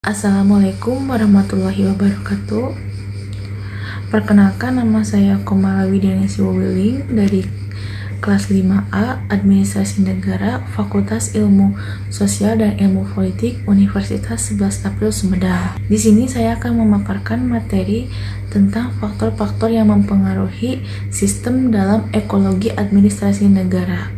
Assalamualaikum warahmatullahi wabarakatuh. Perkenalkan, nama saya Komala Widianesi Wiling dari kelas 5A Administrasi Negara Fakultas Ilmu Sosial dan Ilmu Politik Universitas 11 April Sumedang. Di sini saya akan memaparkan materi tentang faktor-faktor yang mempengaruhi sistem dalam ekologi administrasi negara.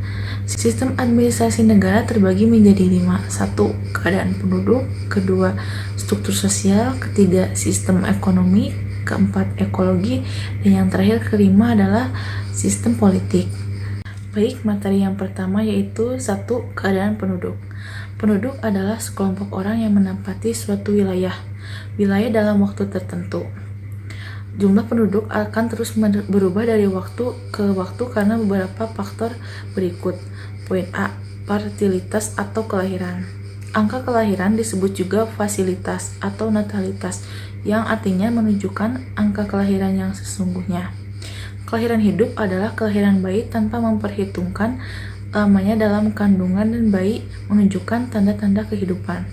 Sistem administrasi negara terbagi menjadi 5. 1. Keadaan penduduk. 2. Struktur sosial. 3. Sistem ekonomi. 4. Ekologi. Dan yang terakhir, 5 adalah sistem politik. Baik, materi yang pertama yaitu 1. Keadaan penduduk. Penduduk adalah sekelompok orang yang menempati suatu wilayah dalam waktu tertentu. Jumlah penduduk akan terus berubah dari waktu ke waktu karena beberapa faktor berikut. Poin A. Fertilitas atau kelahiran. Angka kelahiran disebut juga fasilitas atau natalitas, yang artinya menunjukkan angka kelahiran yang sesungguhnya. Kelahiran hidup adalah kelahiran bayi tanpa memperhitungkan lamanya dalam kandungan, dan bayi menunjukkan tanda-tanda kehidupan.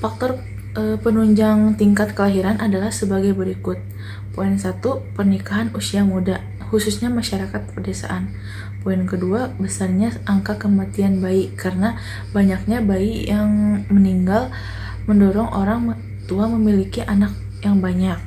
Faktor penunjang tingkat kelahiran adalah sebagai berikut. Poin 1. Pernikahan usia muda, khususnya masyarakat pedesaan. Poin kedua, besarnya angka kematian bayi karena banyaknya bayi yang meninggal mendorong orang tua memiliki anak yang banyak.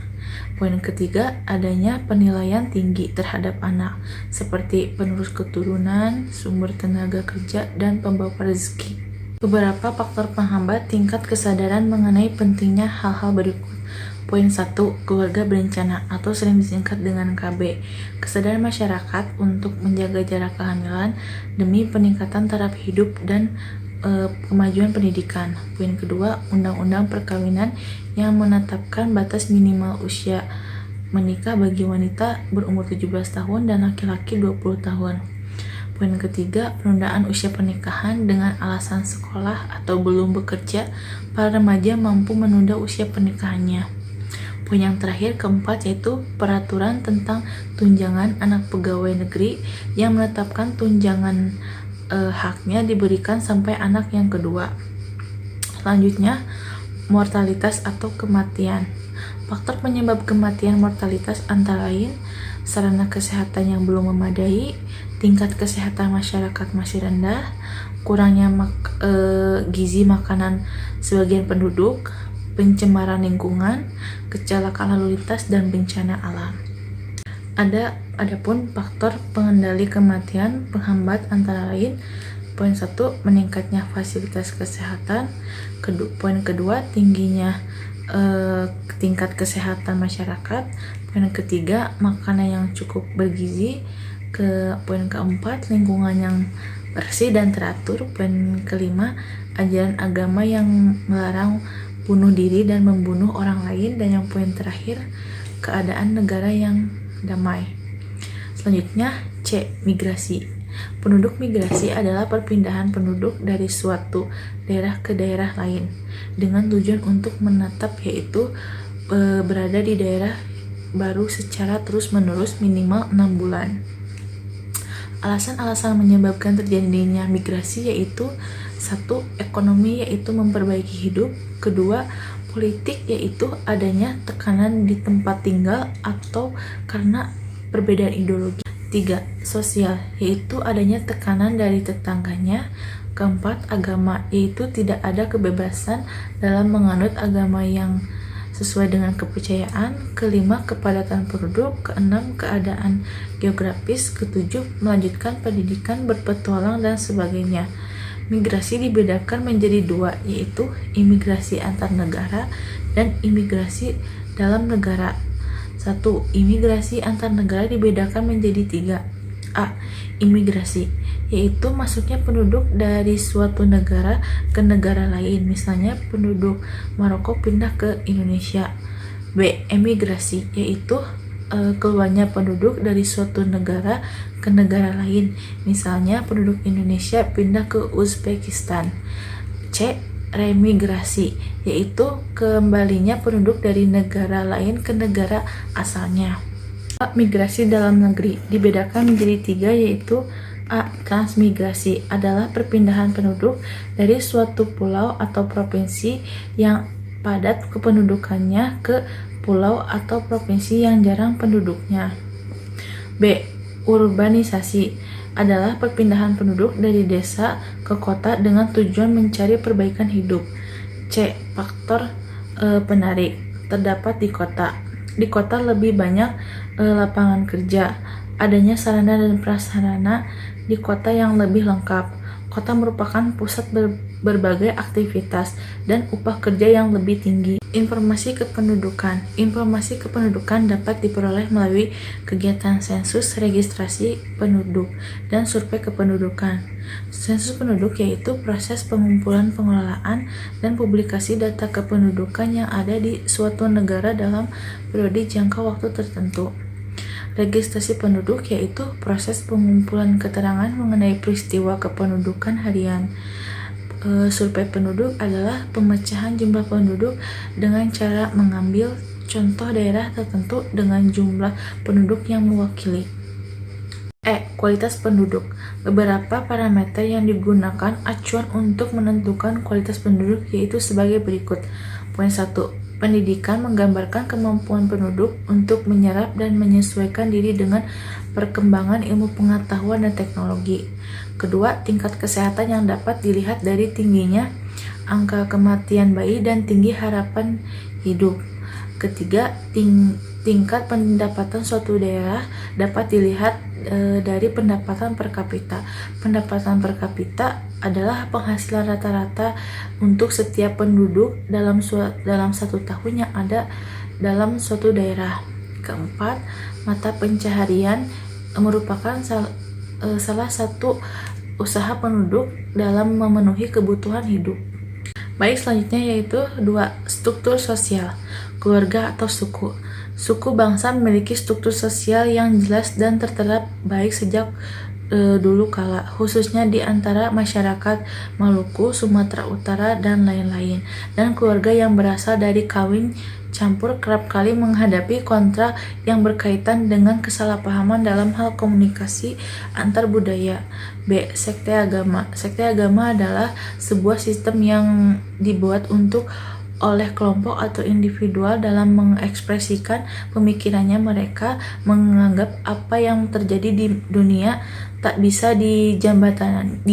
Poin ketiga, adanya penilaian tinggi terhadap anak seperti penerus keturunan, sumber tenaga kerja, dan pembawa rezeki. Beberapa faktor penghambat tingkat kesadaran mengenai pentingnya hal-hal berikut. Poin 1. Keluarga berencana atau sering disingkat dengan KB. Kesadaran masyarakat untuk menjaga jarak kehamilan demi peningkatan taraf hidup dan kemajuan pendidikan. Poin kedua, Undang-Undang Perkawinan yang menetapkan batas minimal usia menikah bagi wanita berumur 17 tahun dan laki-laki 20 tahun. Poin ketiga, penundaan usia pernikahan dengan alasan sekolah atau belum bekerja. Para remaja mampu menunda usia pernikahannya. Poin yang terakhir, keempat, yaitu peraturan tentang tunjangan anak pegawai negeri yang menetapkan tunjangan haknya diberikan sampai anak yang kedua. Selanjutnya, mortalitas atau kematian. Faktor penyebab kematian mortalitas antara lain sarana kesehatan yang belum memadai, tingkat kesehatan masyarakat masih rendah, kurangnya gizi makanan sebagian penduduk, pencemaran lingkungan, kecelakaan lalu lintas, dan bencana alam. Adapun faktor pengendali kematian penghambat antara lain: poin 1, meningkatnya fasilitas kesehatan. Poin kedua, tingginya tingkat kesehatan masyarakat. Poin ketiga, makanan yang cukup bergizi. Poin keempat, lingkungan yang bersih dan teratur. Poin kelima, ajaran agama yang melarang bunuh diri dan membunuh orang lain. Dan yang poin terakhir, keadaan negara yang damai. Selanjutnya, C. Migrasi. Penduduk migrasi adalah perpindahan penduduk dari suatu daerah ke daerah lain dengan tujuan untuk menetap, yaitu berada di daerah baru secara terus-menerus minimal 6 bulan. Alasan-alasan menyebabkan terjadinya migrasi yaitu: 1. Ekonomi, yaitu memperbaiki hidup. 2. Politik, yaitu adanya tekanan di tempat tinggal atau karena perbedaan ideologi. 3. Sosial, yaitu adanya tekanan dari tetangganya. 4. Agama, yaitu tidak ada kebebasan dalam menganut agama yang sesuai dengan kepercayaan. 5. Kepadatan penduduk. 6. Keadaan geografis. 7. Melanjutkan pendidikan, berpetualang, dan sebagainya. Migrasi dibedakan menjadi 2, yaitu imigrasi antar negara dan imigrasi dalam negara. 1. Imigrasi antar negara dibedakan menjadi 3. A. Imigrasi, yaitu masuknya penduduk dari suatu negara ke negara lain, misalnya penduduk Maroko pindah ke Indonesia. B. Emigrasi, yaitu keluarnya penduduk dari suatu negara ke negara lain, misalnya penduduk Indonesia pindah ke Uzbekistan. C. Remigrasi, yaitu kembalinya penduduk dari negara lain ke negara asalnya. Migrasi dalam negeri dibedakan menjadi 3, yaitu A. Transmigrasi adalah perpindahan penduduk dari suatu pulau atau provinsi yang padat kependudukannya ke pulau atau provinsi yang jarang penduduknya. B. Urbanisasi adalah perpindahan penduduk dari desa ke kota dengan tujuan mencari perbaikan hidup. C. Faktor penarik terdapat di kota. Di kota lebih banyak lapangan kerja, adanya sarana dan prasarana di kota yang lebih lengkap. Kota merupakan pusat berbagai aktivitas dan upah kerja yang lebih tinggi. Informasi kependudukan. Informasi kependudukan dapat diperoleh melalui kegiatan sensus, registrasi penduduk, dan survei kependudukan. Sensus penduduk yaitu proses pengumpulan, pengelolaan, dan publikasi data kependudukan yang ada di suatu negara dalam periode jangka waktu tertentu. Registrasi penduduk yaitu proses pengumpulan keterangan mengenai peristiwa kependudukan harian. Survei penduduk adalah pemecahan jumlah penduduk dengan cara mengambil contoh daerah tertentu dengan jumlah penduduk yang mewakili. Kualitas penduduk. Beberapa parameter yang digunakan acuan untuk menentukan kualitas penduduk yaitu sebagai berikut. Poin 1. Pendidikan menggambarkan kemampuan penduduk untuk menyerap dan menyesuaikan diri dengan perkembangan ilmu pengetahuan dan teknologi. Kedua, tingkat kesehatan yang dapat dilihat dari tingginya angka kematian bayi dan tinggi harapan hidup. Ketiga, tingkat pendapatan suatu daerah dapat dilihat dari pendapatan per kapita. Pendapatan per kapita adalah penghasilan rata-rata untuk setiap penduduk dalam satu tahun yang ada dalam suatu daerah. Keempat, mata pencaharian merupakan salah satu usaha penduduk dalam memenuhi kebutuhan hidup. Baik, selanjutnya yaitu 2. Struktur sosial, keluarga atau suku. Suku bangsa memiliki struktur sosial yang jelas dan tertera baik sejak dulu kala, khususnya di antara masyarakat Maluku, Sumatera Utara, dan lain-lain. Dan keluarga yang berasal dari kawin campur kerap kali menghadapi kontra yang berkaitan dengan kesalahpahaman dalam hal komunikasi antar budaya. B. Sekte agama. Sekte agama adalah sebuah sistem yang dibuat oleh kelompok atau individual dalam mengekspresikan pemikirannya. Mereka menganggap apa yang terjadi di dunia tak bisa dijambatani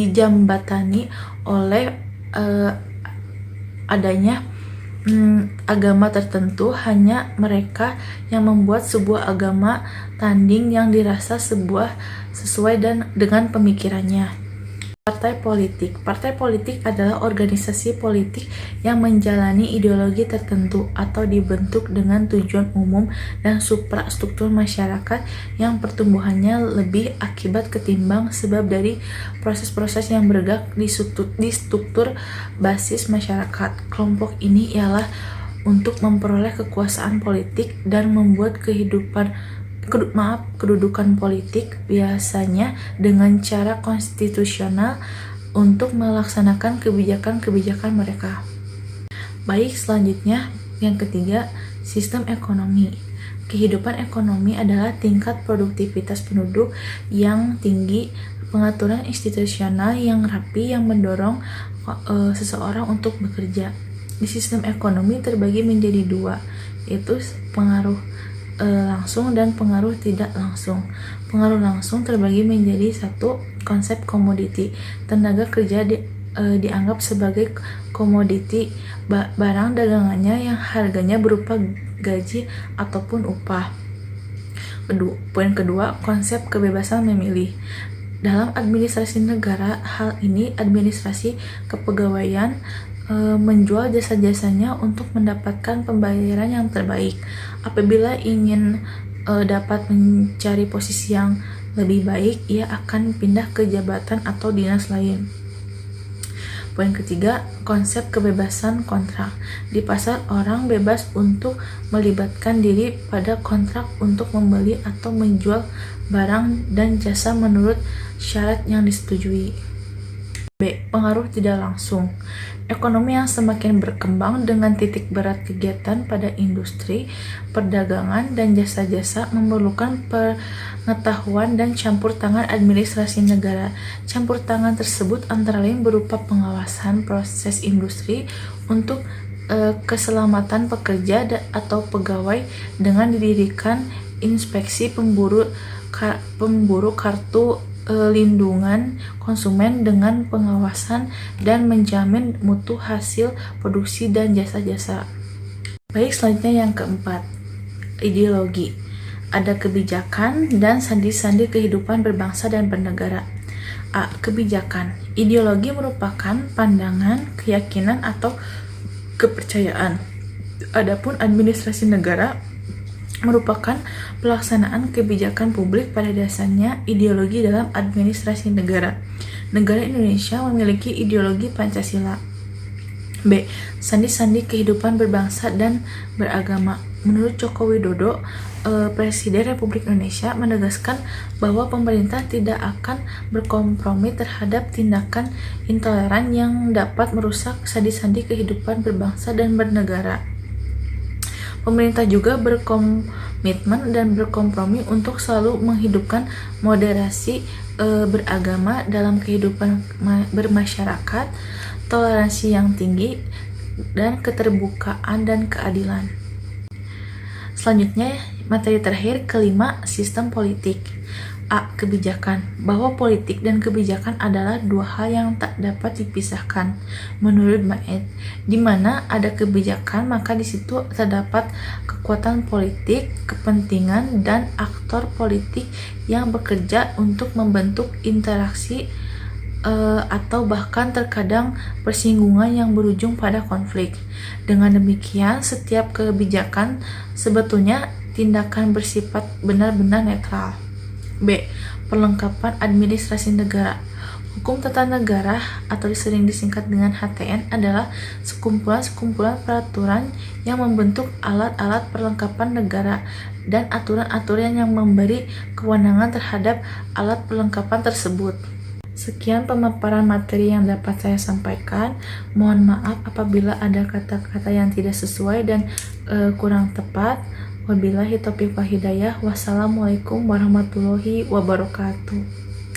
oleh adanya agama tertentu. Hanya mereka yang membuat sebuah agama tanding yang dirasa sesuai dengan pemikirannya. Partai politik. Partai politik adalah organisasi politik yang menjalani ideologi tertentu atau dibentuk dengan tujuan umum dan suprastruktur masyarakat yang pertumbuhannya lebih akibat ketimbang sebab dari proses-proses yang bergerak di struktur basis masyarakat. Kelompok ini ialah untuk memperoleh kekuasaan politik dan membuat kedudukan politik, biasanya dengan cara konstitusional, untuk melaksanakan kebijakan-kebijakan mereka. Baik, selanjutnya yang ketiga, sistem ekonomi. Kehidupan ekonomi adalah tingkat produktivitas penduduk yang tinggi, pengaturan institusional yang rapi yang mendorong seseorang untuk bekerja. Di sistem ekonomi terbagi menjadi dua, yaitu pengaruh langsung dan pengaruh tidak langsung. Pengaruh langsung terbagi menjadi 1. Konsep komoditi. Tenaga kerja dianggap sebagai komoditi, barang dagangannya yang harganya berupa gaji ataupun upah. Poin kedua, konsep kebebasan memilih. Dalam administrasi negara, hal ini administrasi kepegawaian menjual jasa-jasanya untuk mendapatkan pembayaran yang terbaik. Apabila ingin dapat mencari posisi yang lebih baik, ia akan pindah ke jabatan atau dinas lain. Poin ketiga, konsep kebebasan kontrak. Di pasar, orang bebas untuk melibatkan diri pada kontrak untuk membeli atau menjual barang dan jasa menurut syarat yang disetujui. B. Pengaruh tidak langsung. Ekonomi yang semakin berkembang dengan titik berat kegiatan pada industri, perdagangan, dan jasa-jasa memerlukan pengetahuan dan campur tangan administrasi negara. Campur tangan tersebut antara lain berupa pengawasan proses industri untuk keselamatan pekerja atau pegawai dengan didirikan inspeksi pemburu kartu lindungan konsumen dengan pengawasan dan menjamin mutu hasil produksi dan jasa-jasa. Baik, selanjutnya yang keempat, ideologi. Ada kebijakan dan sandi-sandi kehidupan berbangsa dan bernegara. A. Kebijakan. Ideologi merupakan pandangan, keyakinan, atau kepercayaan. Adapun administrasi negara merupakan pelaksanaan kebijakan publik, pada dasarnya ideologi dalam administrasi negara. Negara Indonesia memiliki ideologi Pancasila. B. Sandi-sandi kehidupan berbangsa dan beragama. Menurut Joko Widodo, Presiden Republik Indonesia menegaskan bahwa pemerintah tidak akan berkompromi terhadap tindakan intoleran yang dapat merusak sandi-sandi kehidupan berbangsa dan bernegara. Pemerintah juga berkomitmen dan berkompromi untuk selalu menghidupkan moderasi beragama dalam kehidupan bermasyarakat, toleransi yang tinggi, dan keterbukaan dan keadilan. Selanjutnya, materi terakhir, kelima, sistem politik. A. Kebijakan. Bahwa politik dan kebijakan adalah dua hal yang tak dapat dipisahkan. Menurut Maed, di mana ada kebijakan maka di situ terdapat kekuatan politik, kepentingan, dan aktor politik yang bekerja untuk membentuk interaksi atau bahkan terkadang persinggungan yang berujung pada konflik. Dengan demikian, setiap kebijakan sebetulnya tindakan bersifat benar-benar netral. B. Perlengkapan administrasi negara. Hukum tata negara atau sering disingkat dengan HTN adalah sekumpulan peraturan yang membentuk alat-alat perlengkapan negara dan aturan-aturan yang memberi kewenangan terhadap alat perlengkapan tersebut. Sekian pemaparan materi yang dapat saya sampaikan. Mohon maaf apabila ada kata-kata yang tidak sesuai dan kurang tepat. Wabillahi taufiq wal hidayah. Wassalamualaikum warahmatullahi wabarakatuh.